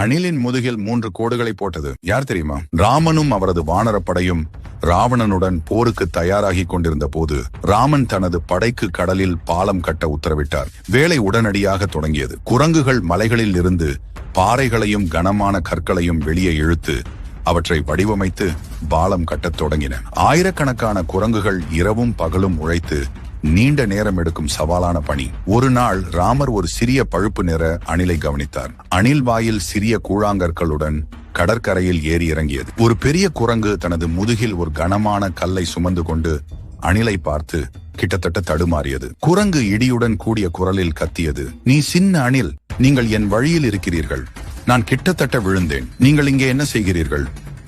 அணிலின் முதுகில் 3 கோடுகளை போட்டது யார் தெரியுமா? ராமனும் அவரது வானரப்படையும் ராவணனுடன் போருக்கு தயாராகி கொண்டிருந்த போது ராமன் தனது படைக்கு கடலில் பாலம் கட்ட உத்தரவிட்டார். வேலை உடனடியாக தொடங்கியது. குரங்குகள் மலைகளில் இருந்து பாறைகளையும் கனமான கற்களையும் வெளியே இழுத்து அவற்றை வடிவமைத்து பாலம் கட்டத் தொடங்கின. ஆயிரக்கணக்கான குரங்குகள் இரவும் பகலும் உழைத்து நீண்ட நேரம் எடுக்கும் சவாலான பணி. ஒரு நாள் ராமர் ஒரு சிறிய பழுப்பு நிற அணிலை கவனித்தார். அணில் வாயில் சிறிய கூழாங்கற்களுடன் கடற்கரையில் ஏறி இறங்கியது. ஒரு பெரிய குரங்கு தனது முதுகில் ஒரு கனமான கல்லை சுமந்து கொண்டு அணிலை பார்த்து கிட்டத்தட்ட தடுமாறியது. குரங்கு இடியுடன் கூடிய குரலில் கத்தியது, நீ சின்ன அணில், நீங்கள் என் வழியில் இருக்கிறீர்கள். நான் கிட்டத்தட்ட விழுந்தேன். நீங்கள் இங்கே என்ன செய்கிறீர்கள்?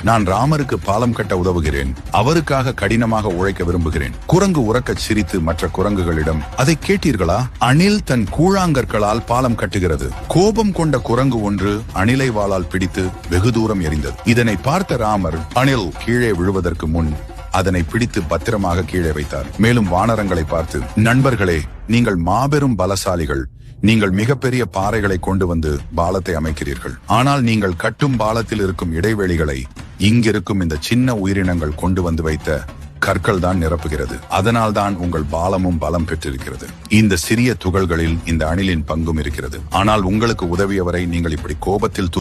நான் ராமருக்கு பாலம் கட்ட உதவுகிறேன். அவருக்காக கடினமாக உழைக்க விரும்புகிறேன். குரங்கு உறக்கச் சிரித்து மற்ற குரங்குகளிடம், அதை கேட்டீர்களா? அணில் தன் கூழாங்கற்களால் பாலம் கட்டுகிறது. கோபம் கொண்ட குரங்கு ஒன்று அணிலை வாளால் பிடித்து வெகு தூரம் எறிந்தது. இதனை பார்த்த ராமர் அணில் கீழே விழுவதற்கு முன் அதனை பிடித்து பத்திரமாக கீழே வைத்தார். மேலும் வானரங்களை பார்த்து, நண்பர்களே, நீங்கள் மாபெரும் பலசாலிகள். நீங்கள் மிகப்பெரிய பாறைகளை கொண்டு வந்து பாலத்தை அமைக்கிறீர்கள். ஆனால் நீங்கள் கட்டும் பாலத்தில் இருக்கும் இடைவெளிகளை இங்கிருக்கும் இந்த சின்ன உயிரினங்கள் கொண்டு வந்து வைத்த கற்கள் தான் நிரப்புகிறது. அதனால் தான் உங்கள் பாலமும் பலம் பெற்றிருக்கிறது. இந்த சிறிய துகள்களில் இந்த அணிலின் பங்கும் இருக்கிறது. ஆனால் உங்களுக்கு உதவியவரை நீங்கள் இப்படி கோபத்தில்